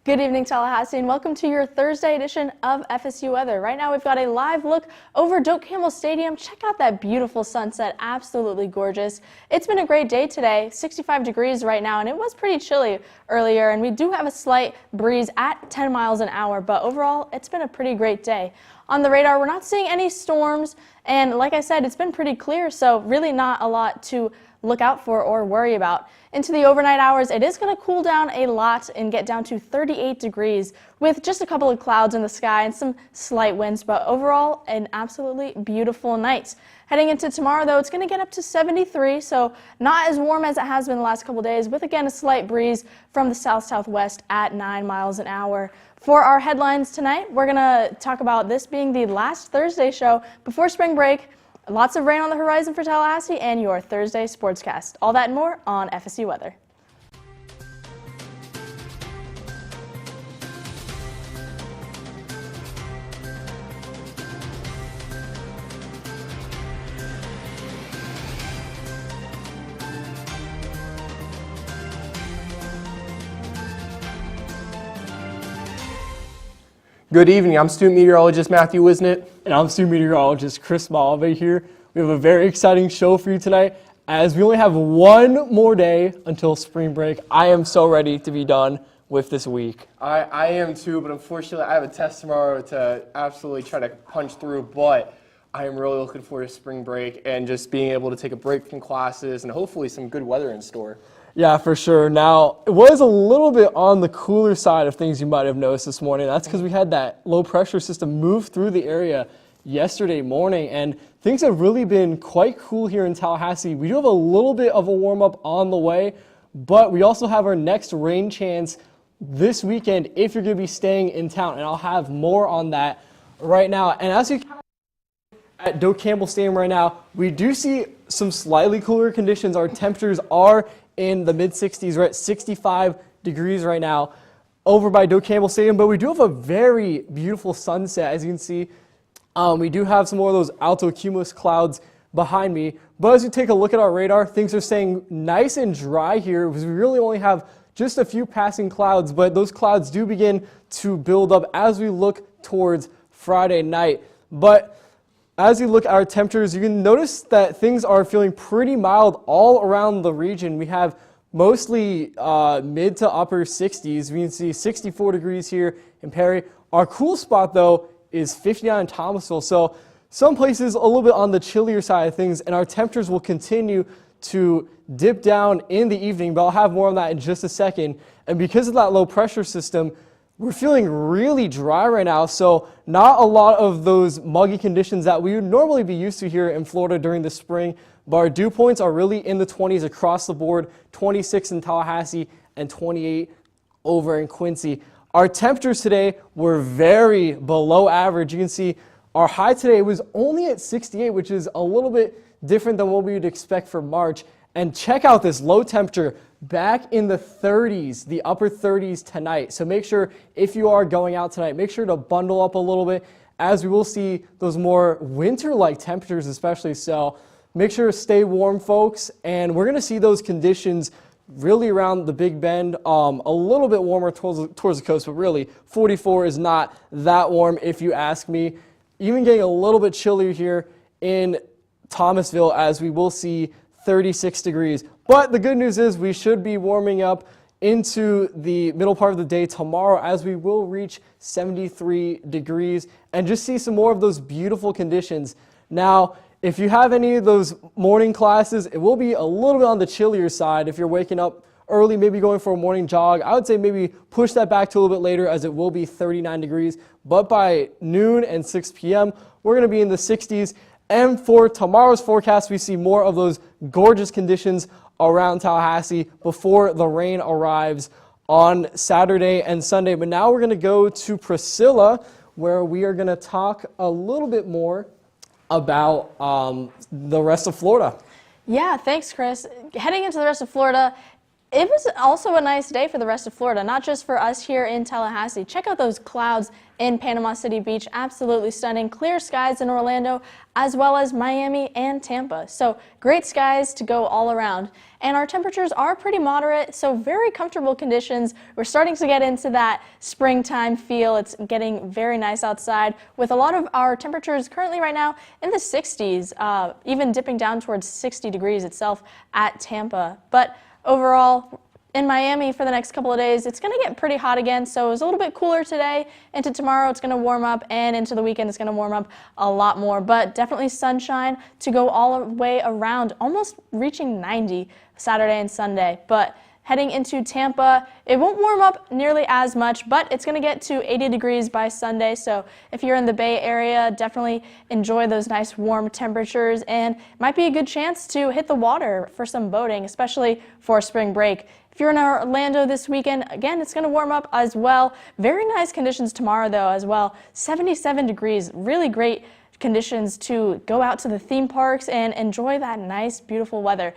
Good evening, Tallahassee, and welcome to your Thursday edition of FSU Weather. Right now, we've got a live look over Doak Campbell Stadium. Check out that beautiful sunset, absolutely gorgeous. It's been a great day today, 65 degrees right now, and it was pretty chilly earlier, and we do have a slight breeze at 10 miles an hour, but overall, it's been a pretty great day. On the radar, we're not seeing any storms, and like I said, it's been pretty clear, so really not a lot to look out for or worry about. Into the overnight hours, it is going to cool down a lot and get down to 38 degrees with just a couple of clouds in the sky and some slight winds, but overall an absolutely beautiful night. Heading into tomorrow, though, it's going to get up to 73, so not as warm as it has been the last couple days, with again a slight breeze from the south-southwest at 9 miles an hour. For our headlines tonight, we're going to talk about this being the last Thursday show before spring break. Lots of rain on the horizon for Tallahassee and your Thursday sportscast. All that and more on FSU Weather. Good evening. I'm student meteorologist Matthew Wisnett. And I'm student meteorologist Chris Malve here. We have a very exciting show for you tonight as we only have one more day until spring break. I am so ready to be done with this week. I am too, but unfortunately I have a test tomorrow to absolutely try to punch through, but I am really looking forward to spring break and just being able to take a break from classes and hopefully some good weather in store. Yeah, for sure. Now, it was a little bit on the cooler side of things you might have noticed this morning. That's because we had that low pressure system move through the area yesterday morning, and things have really been quite cool here in Tallahassee. We do have a little bit of a warm-up on the way, but we also have our next rain chance this weekend if you're going to be staying in town, and I'll have more on that right now. And as you can at Doak Campbell Stadium right now, we do see some slightly cooler conditions. Our temperatures are in the mid-60s. We're at 65 degrees right now over by Doak Campbell Stadium, but we do have a very beautiful sunset. As you can see, we do have some more of those altocumulus clouds behind me, but as you take a look at our radar, things are staying nice and dry here because we really only have just a few passing clouds, but those clouds do begin to build up as we look towards Friday night. But as you look at our temperatures, you can notice that things are feeling pretty mild all around the region. We have mostly mid to upper 60s. We can see 64 degrees here in Perry. Our cool spot, though, is 59 in Thomasville. So some places a little bit on the chillier side of things, and our temperatures will continue to dip down in the evening, but I'll have more on that in just a second. And because of that low pressure system, we're feeling really dry right now, so not a lot of those muggy conditions that we would normally be used to here in Florida during the spring, but our dew points are really in the 20s across the board, 26 in Tallahassee and 28 over in Quincy. Our temperatures today were very below average. You can see our high today was only at 68, which is a little bit different than what we would expect for March. And check out this low temperature back in the 30s, the upper 30s tonight. So make sure if you are going out tonight, make sure to bundle up a little bit as we will see those more winter-like temperatures especially. So make sure to stay warm, folks. And we're going to see those conditions really around the Big Bend, a little bit warmer towards the coast, but really 44 is not that warm if you ask me. Even getting a little bit chillier here in Thomasville as we will see 36 degrees. But the good news is we should be warming up into the middle part of the day tomorrow as we will reach 73 degrees and just see some more of those beautiful conditions. Now, if you have any of those morning classes, it will be a little bit on the chillier side. If you're waking up early, maybe going for a morning jog, I would say maybe push that back to a little bit later as it will be 39 degrees. But by noon and 6 p.m., we're going to be in the 60s. And for tomorrow's forecast, we see more of those gorgeous conditions around Tallahassee before the rain arrives on Saturday and Sunday. But now we're going to go to Priscilla, where we are going to talk a little bit more about the rest of Florida. Yeah, thanks, Chris. Heading into the rest of Florida, It was also a nice day for the rest of Florida, not just for us here in Tallahassee. Check out those clouds in Panama City Beach. Absolutely stunning. Clear skies in Orlando, as well as Miami and Tampa. So great skies to go all around. And our temperatures are pretty moderate, so very comfortable conditions. We're starting to get into that springtime feel. It's getting very nice outside with a lot of our temperatures currently right now in the 60s, even dipping down towards 60 degrees itself at Tampa. But overall, in Miami for the next couple of days, it's going to get pretty hot again, so it was a little bit cooler today. Into tomorrow, it's going to warm up, and into the weekend, it's going to warm up a lot more. But definitely sunshine to go all the way around, almost reaching 90 Saturday and Sunday. But heading into Tampa, it won't warm up nearly as much, but it's going to get to 80 degrees by Sunday. So if you're in the Bay Area, definitely enjoy those nice warm temperatures, and it might be a good chance to hit the water for some boating, especially for spring break. If you're in Orlando this weekend, again, it's going to warm up as well. Very nice conditions tomorrow, though, as well. 77 degrees, really great conditions to go out to the theme parks and enjoy that nice, beautiful weather.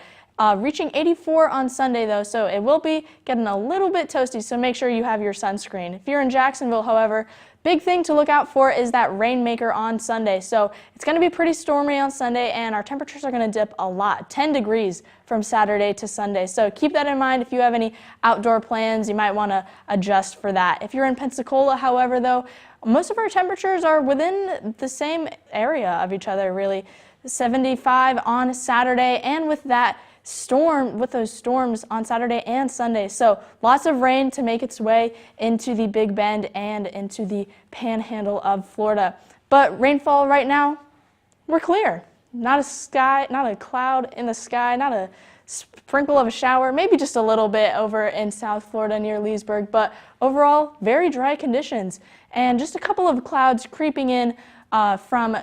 Reaching 84 on Sunday, though, so it will be getting a little bit toasty, so make sure you have your sunscreen. If you're in Jacksonville, however, big thing to look out for is that rainmaker on Sunday. So it's going to be pretty stormy on Sunday, and our temperatures are going to dip a lot, 10 degrees from Saturday to Sunday. So keep that in mind if you have any outdoor plans. You might want to adjust for that. If you're in Pensacola, however, though, most of our temperatures are within the same area of each other, really. 75 on Saturday, and with those storms on Saturday and Sunday. So lots of rain to make its way into the Big Bend and into the panhandle of Florida. But rainfall right now, we're clear. Not a cloud in the sky, not a sprinkle of a shower, maybe just a little bit over in South Florida near Leesburg, but overall, very dry conditions. And just a couple of clouds creeping in from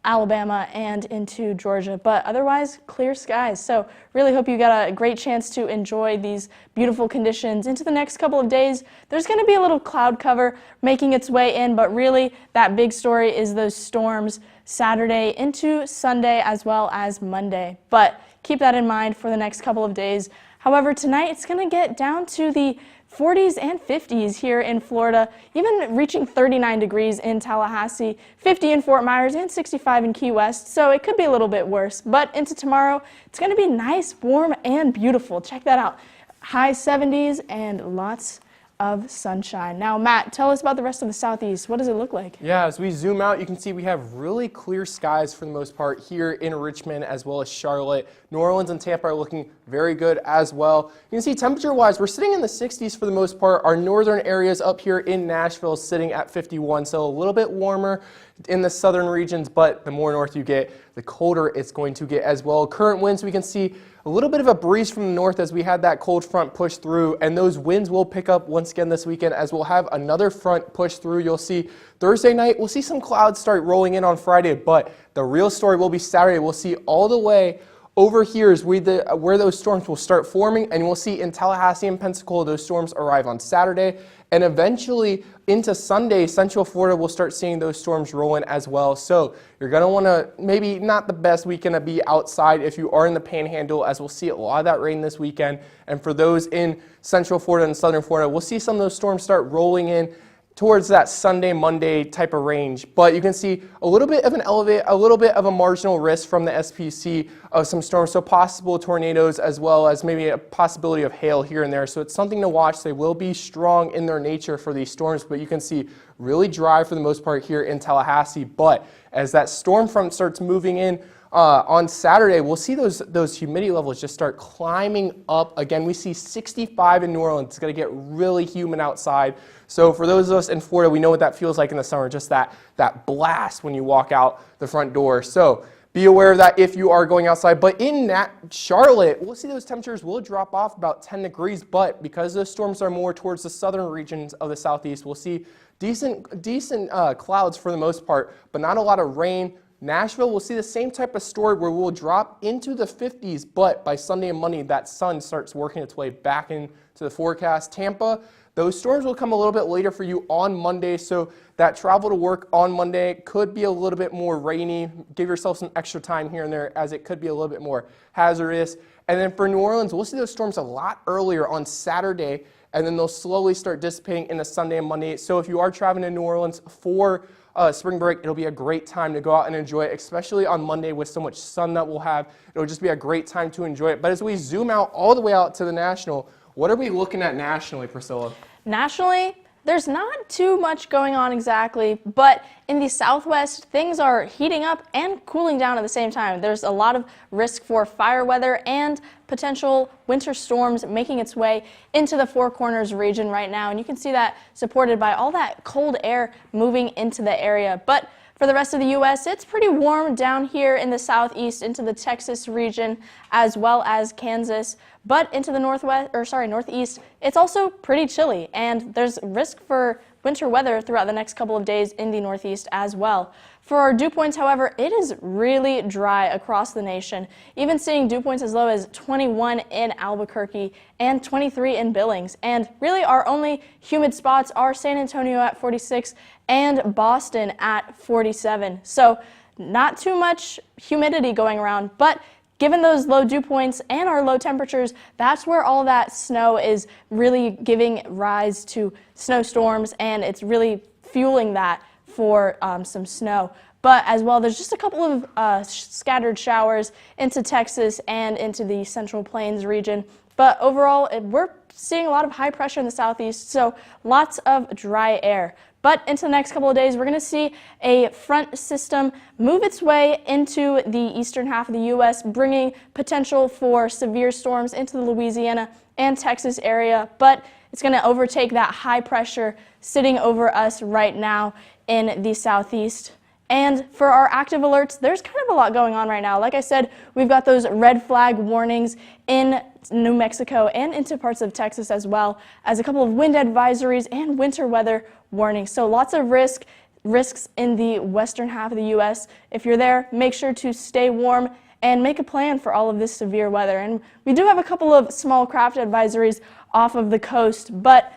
Alabama and into Georgia, but otherwise clear skies. So really hope you got a great chance to enjoy these beautiful conditions. Into the next couple of days, there's going to be a little cloud cover making its way in, but really that big story is those storms Saturday into Sunday as well as Monday. But keep that in mind for the next couple of days. However, tonight it's going to get down to the 40s and 50s here in Florida, even reaching 39 degrees in Tallahassee, 50 in Fort Myers, and 65 in Key West, so it could be a little bit worse. But into tomorrow, it's going to be nice, warm, and beautiful. Check that out. High 70s and lots of sunshine. Now, Matt, tell us about the rest of the Southeast. What does it look like? Yeah, as we zoom out, you can see we have really clear skies for the most part here in Richmond as well as Charlotte. New Orleans and Tampa are looking very good as well. You can see temperature-wise, we're sitting in the 60s for the most part. Our northern areas up here in Nashville is sitting at 51, so a little bit warmer in the southern regions, but the more north you get, the colder it's going to get as well. Current winds, we can see a little bit of a breeze from the north as we had that cold front push through, and those winds will pick up once again this weekend as we'll have another front push through. You'll see Thursday night, we'll see some clouds start rolling in on Friday, but the real story will be Saturday. We'll see all the way over here is where those storms will start forming, and we'll see in Tallahassee and Pensacola, those storms arrive on Saturday, and eventually into Sunday, Central Florida will start seeing those storms roll in as well. So you're going to want to, maybe not the best weekend to be outside if you are in the Panhandle, as we'll see a lot of that rain this weekend. And for those in Central Florida and Southern Florida, we'll see some of those storms start rolling in towards that Sunday, Monday type of range. But you can see a little bit of a marginal risk from the SPC of some storms, so possible tornadoes as well as maybe a possibility of hail here and there. So it's something to watch. They will be strong in their nature for these storms, but you can see really dry for the most part here in Tallahassee. But as that storm front starts moving in on Saturday, we'll see those humidity levels just start climbing up. Again, we see 65 in New Orleans. It's going to get really humid outside. So for those of us in Florida, we know what that feels like in the summer, just that blast when you walk out the front door. So be aware of that if you are going outside. But in Charlotte, we'll see those temperatures will drop off about 10 degrees. But because those storms are more towards the southern regions of the southeast, we'll see decent clouds for the most part, but not a lot of rain. Nashville will see the same type of story where we'll drop into the 50s, but by Sunday and Monday, that sun starts working its way back into the forecast. Tampa, Those storms will come a little bit later for you on Monday, so that travel to work on Monday could be a little bit more rainy. Give yourself some extra time here and there, as it could be a little bit more hazardous. And then for New Orleans, we'll see those storms a lot earlier on Saturday, and then they'll slowly start dissipating into Sunday and Monday. So if you are traveling to New Orleans for spring break, it'll be a great time to go out and enjoy it, especially on Monday with so much sun that we'll have. It'll just be a great time to enjoy it. But as we zoom out all the way out to the national, what are we looking at nationally, Priscilla? Nationally, there's not too much going on exactly, but in the Southwest, things are heating up and cooling down at the same time. There's a lot of risk for fire weather and potential winter storms making its way into the Four Corners region right now, and you can see that supported by all that cold air moving into the area. But for the rest of the U.S., it's pretty warm down here in the southeast into the Texas region as well as Kansas. But into the northeast, it's also pretty chilly, and there's risk for winter weather throughout the next couple of days in the northeast as well. For our dew points, however, it is really dry across the nation, even seeing dew points as low as 21 in Albuquerque and 23 in Billings. And really our only humid spots are San Antonio at 46 and Boston at 47. So not too much humidity going around, but given those low dew points and our low temperatures, that's where all that snow is really giving rise to snowstorms, and it's really fueling that for some snow. But as well, there's just a couple of scattered showers into Texas and into the Central Plains region. But overall, we're seeing a lot of high pressure in the southeast, so lots of dry air. But into the next couple of days, we're going to see a front system move its way into the eastern half of the U.S., bringing potential for severe storms into the Louisiana and Texas area. But it's going to overtake that high pressure sitting over us right now in the southeast. And for our active alerts, there's kind of a lot going on right now. Like I said, we've got those red flag warnings in New Mexico and into parts of Texas, as well as a couple of wind advisories and winter weather warnings. So lots of risks in the western half of the U.S. If you're there, make sure to stay warm and make a plan for all of this severe weather. And we do have a couple of small craft advisories off of the coast, but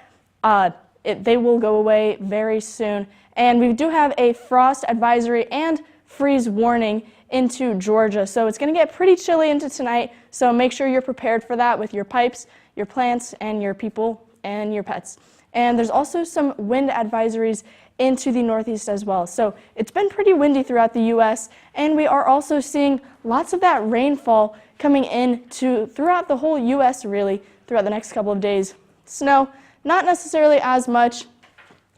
they will go away very soon. And we do have a frost advisory and freeze warning into Georgia. So it's going to get pretty chilly into tonight. So make sure you're prepared for that with your pipes, your plants, and your people and your pets. And there's also some wind advisories into the northeast as well. So it's been pretty windy throughout the U.S. And we are also seeing lots of that rainfall coming in throughout the whole U.S. really throughout the next couple of days. Snow, not necessarily as much,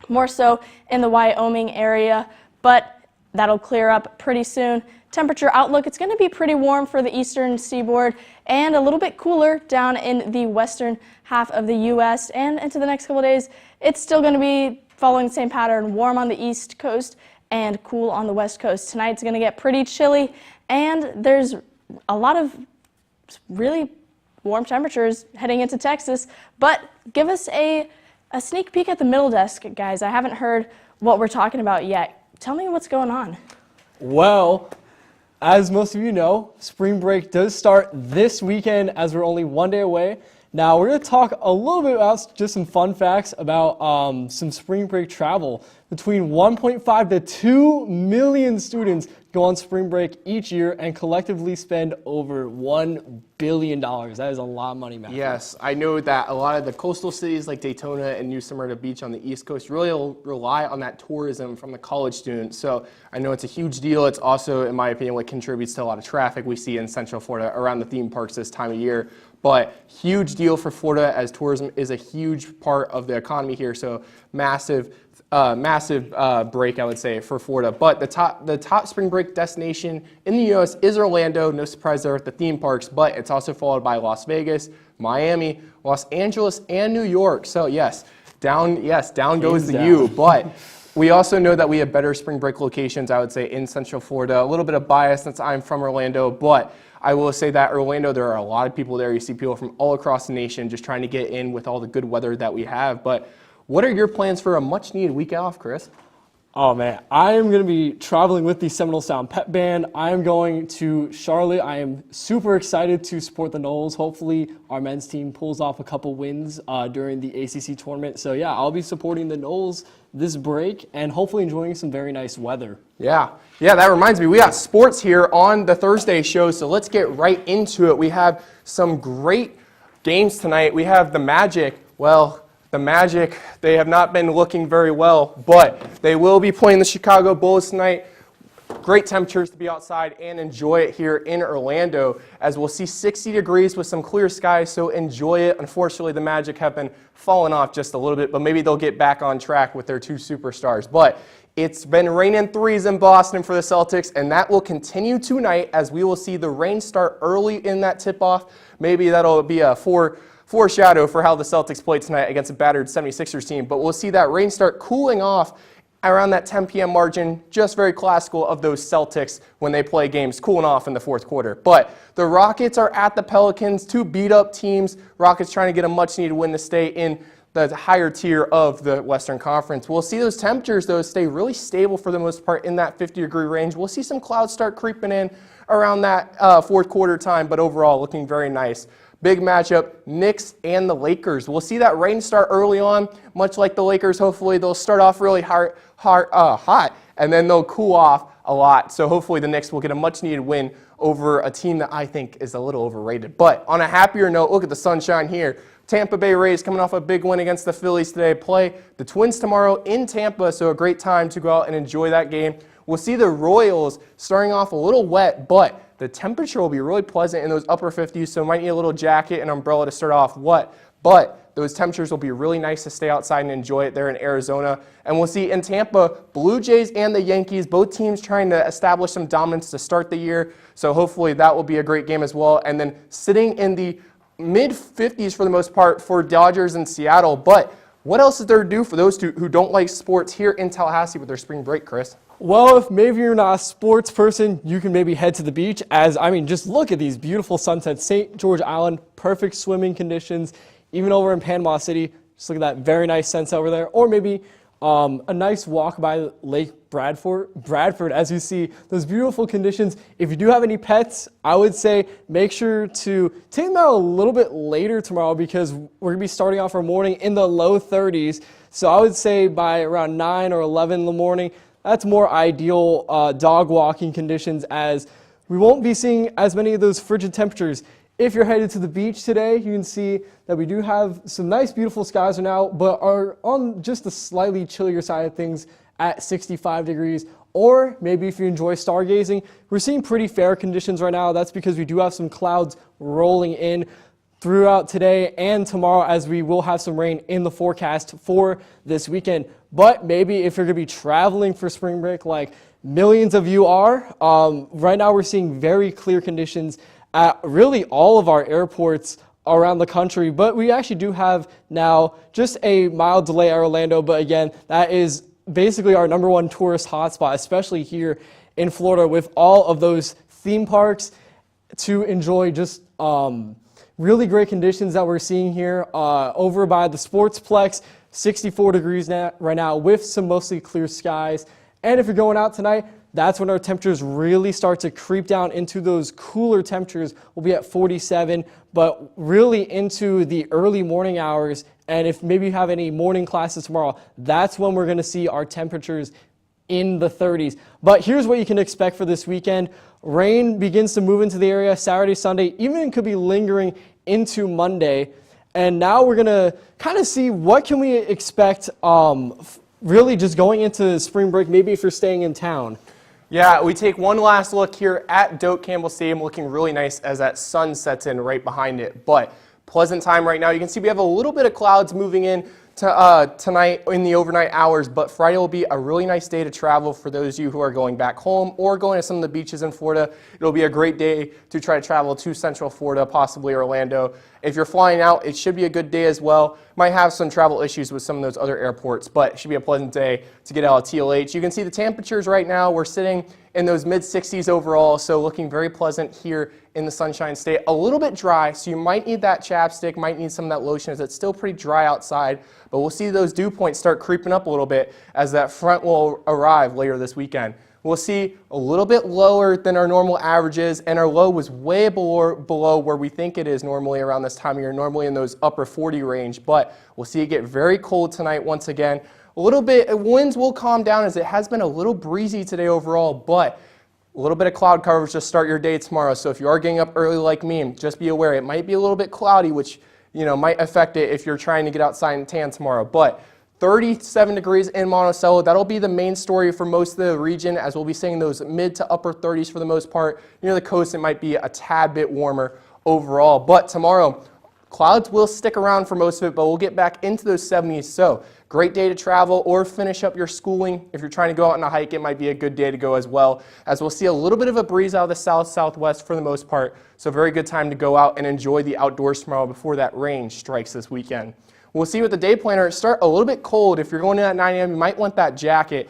more so in the Wyoming area, but that'll clear up pretty soon. Temperature outlook, it's going to be pretty warm for the eastern seaboard and a little bit cooler down in the western half of the U.S. And into the next couple of days, it's still going to be following the same pattern, warm on the east coast and cool on the west coast. Tonight's going to get pretty chilly, and there's a lot of really warm temperatures heading into Texas. But give us a sneak peek at the middle desk, guys. I haven't heard what we're talking about yet. Tell me what's going on. Well, as most of you know, spring break does start this weekend as we're only one day away. Now, we're going to talk a little bit about just some fun facts about some spring break travel. Between 1.5 to 2 million students go on spring break each year and collectively spend over $1 billion. That is a lot of money, Matt. Yes, I know that a lot of the coastal cities like Daytona and New Smyrna Beach on the East Coast really rely on that tourism from the college students. So I know it's a huge deal. It's also, in my opinion, what contributes to a lot of traffic we see in Central Florida around the theme parks this time of year. But huge deal for Florida, as tourism is a huge part of the economy here. So massive break, I would say, for Florida. But the top spring break destination in the U.S. is Orlando. No surprise there with the theme parks, but it's also followed by Las Vegas, Miami, Los Angeles, and New York. So down goes the U. But we also know that we have better spring break locations, I would say, in Central Florida. A little bit of bias since I'm from Orlando, but I will say that Orlando, there are a lot of people there. You see people from all across the nation just trying to get in with all the good weather that we have. But what are your plans for a much-needed week off, Chris? Oh man, I am going to be traveling with the Seminole Sound Pep Band. I am going to Charlotte. I am super excited to support the Noles. Hopefully our men's team pulls off a couple wins during the ACC tournament. So yeah, I'll be supporting the Noles this break and hopefully enjoying some very nice weather. Yeah, that reminds me. We got sports here on the Thursday show, so let's get right into it. We have some great games tonight. We have the Magic. Well, the Magic, they have not been looking very well, but they will be playing the Chicago Bulls tonight. Great temperatures to be outside and enjoy it here in Orlando, as we'll see 60 degrees with some clear skies, so enjoy it. Unfortunately, the Magic have been falling off just a little bit, but maybe they'll get back on track with their two superstars. But it's been raining threes in Boston for the Celtics, and that will continue tonight as we will see the rain start early in that tip-off. Maybe that'll be a foreshadow for how the Celtics play tonight against a battered 76ers team. But we'll see that rain start cooling off around that 10 p.m. margin, just very classical of those Celtics when they play games, cooling off in the fourth quarter. But the Rockets are at the Pelicans, two beat-up teams. Rockets trying to get a much-needed win to stay in the higher tier of the Western Conference. We'll see those temperatures, though, stay really stable for the most part in that 50-degree range. We'll see some clouds start creeping in around that fourth quarter time, but overall looking very nice. Big matchup, Knicks and the Lakers. We'll see that rain start early on, much like the Lakers. Hopefully they'll start off really hot, and then they'll cool off a lot. So hopefully the Knicks will get a much-needed win over a team that I think is a little overrated. But on a happier note, look at the sunshine here. Tampa Bay Rays coming off a big win against the Phillies today. Play the Twins tomorrow in Tampa, so a great time to go out and enjoy that game. We'll see the Royals starting off a little wet, but the temperature will be really pleasant in those upper 50s, so might need a little jacket and umbrella to start off wet. But those temperatures will be really nice to stay outside and enjoy it there in Arizona. And we'll see in Tampa, Blue Jays and the Yankees, both teams trying to establish some dominance to start the year. So hopefully that will be a great game as well. And then sitting in the mid-50s for the most part for Dodgers and Seattle. But what else is there to do for those two who don't like sports here in Tallahassee with their spring break, Chris? Well, if maybe you're not a sports person, you can maybe head to the beach. Just look at these beautiful sunsets. St. George Island, perfect swimming conditions. Even over in Panama City, just look at that very nice sunset over there. Or maybe a nice walk by Lake Bradford, as you see those beautiful conditions. If you do have any pets, I would say make sure to take them out a little bit later tomorrow, because we're going to be starting off our morning in the low 30s. So I would say by around 9 or 11 in the morning, that's more ideal dog walking conditions, as we won't be seeing as many of those frigid temperatures. If you're headed to the beach today, you can see that we do have some nice, beautiful skies right now, but are on just the slightly chillier side of things at 65 degrees. Or maybe if you enjoy stargazing, we're seeing pretty fair conditions right now. That's because we do have some clouds rolling in throughout today and tomorrow, as we will have some rain in the forecast for this weekend. But maybe if you're going to be traveling for spring break like millions of you are, right now we're seeing very clear conditions at really all of our airports around the country. But we actually do have now just a mild delay at Orlando. But again, that is basically our #1 tourist hotspot, especially here in Florida, with all of those theme parks to enjoy. Just really great conditions that we're seeing here over by the Sportsplex. 64 degrees right now with some mostly clear skies. And if you're going out tonight, that's when our temperatures really start to creep down into those cooler temperatures. We'll be at 47, but really into the early morning hours. And if maybe you have any morning classes tomorrow, that's when we're going to see our temperatures in the 30s. But here's what you can expect for this weekend. Rain begins to move into the area Saturday, Sunday, even could be lingering into Monday. And now we're going to kind of see what can we expect really just going into spring break, maybe if you're staying in town. Yeah, we take one last look here at Doak Campbell Stadium, looking really nice as that sun sets in right behind it. But pleasant time right now. You can see we have a little bit of clouds moving in to tonight in the overnight hours, but Friday will be a really nice day to travel for those of you who are going back home or going to some of the beaches in Florida. It'll be a great day to try to travel to Central Florida, possibly Orlando. If you're flying out, it should be a good day as well. Might have some travel issues with some of those other airports, but it should be a pleasant day to get out of TLH. You can see the temperatures right now. We're sitting in those mid-60s overall, so looking very pleasant here in the Sunshine State. A little bit dry, so you might need that chapstick, might need some of that lotion as it's still pretty dry outside, but we'll see those dew points start creeping up a little bit as that front will arrive later this weekend. We'll see a little bit lower than our normal averages, and our low was way below where we think it is normally around this time of year, normally in those upper 40 range, but we'll see it get very cold tonight once again. A little bit, winds will calm down as it has been a little breezy today overall, but a little bit of cloud coverage to start your day tomorrow. So if you are getting up early like me, just be aware it might be a little bit cloudy, which might affect it if you're trying to get outside and tan tomorrow. But 37 degrees in Monticello, that'll be the main story for most of the region, as we'll be seeing those mid to upper 30s for the most part. Near the coast, it might be a tad bit warmer overall. But tomorrow, clouds will stick around for most of it, but we'll get back into those 70s. So great day to travel or finish up your schooling. If you're trying to go out on a hike, it might be a good day to go as well, as we'll see a little bit of a breeze out of the south-southwest for the most part. So very good time to go out and enjoy the outdoors tomorrow before that rain strikes this weekend. We'll see with the day planner, start a little bit cold. If you're going in at 9 a.m., you might want that jacket.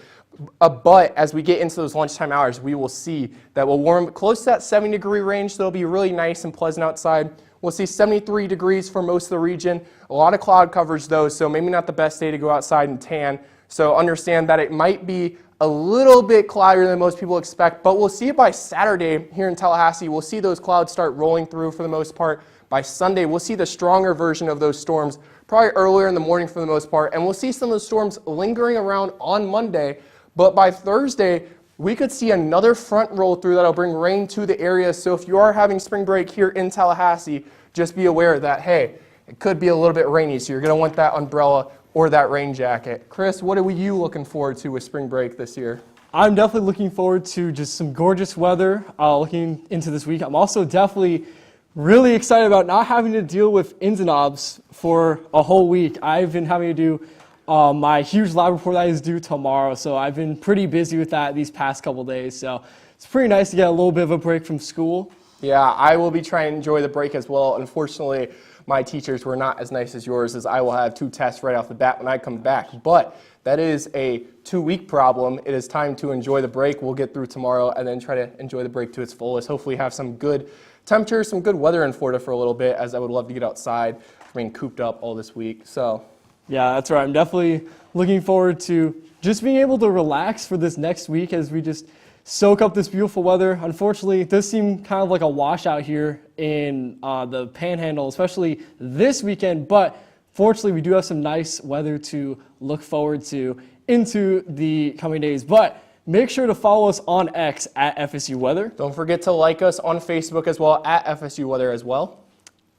But as we get into those lunchtime hours, we will see that we'll warm close to that 70-degree range, so it'll be really nice and pleasant outside. We'll see 73 degrees for most of the region. A lot of cloud coverage though, so maybe not the best day to go outside and tan. So understand that it might be a little bit cloudier than most people expect, but we'll see it by Saturday here in Tallahassee. We'll see those clouds start rolling through for the most part. By Sunday, we'll see the stronger version of those storms, probably earlier in the morning for the most part, and we'll see some of those storms lingering around on Monday. But by Thursday, we could see another front roll through that'll bring rain to the area. So if you are having spring break here in Tallahassee, just be aware that, hey, it could be a little bit rainy, so you're going to want that umbrella or that rain jacket. Chris, what are you looking forward to with spring break this year? I'm definitely looking forward to just some gorgeous weather looking into this week. I'm also definitely really excited about not having to deal with ins and outs for a whole week. I've been having to do my huge lab report that is due tomorrow, so I've been pretty busy with that these past couple days. So it's pretty nice to get a little bit of a break from school. Yeah, I will be trying to enjoy the break as well. Unfortunately, my teachers were not as nice as yours, as I will have 2 tests right off the bat when I come back. But that is a 2-week problem. It is time to enjoy the break. We'll get through tomorrow and then try to enjoy the break to its fullest. Hopefully have some good temperatures, some good weather in Florida for a little bit, as I would love to get outside from being cooped up all this week. So yeah, that's right. I'm definitely looking forward to just being able to relax for this next week as we just soak up this beautiful weather. Unfortunately, it does seem kind of like a washout here in the Panhandle, especially this weekend, but fortunately we do have some nice weather to look forward to into the coming days. But make sure to follow us on X at FSU Weather. Don't forget to like us on Facebook as well, at FSU Weather as well.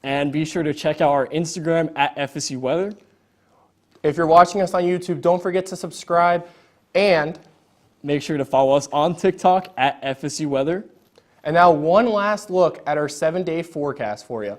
And be sure to check out our Instagram at FSU Weather. If you're watching us on YouTube, don't forget to subscribe, and make sure to follow us on TikTok at FSU Weather. And now one last look at our 7-day forecast for you.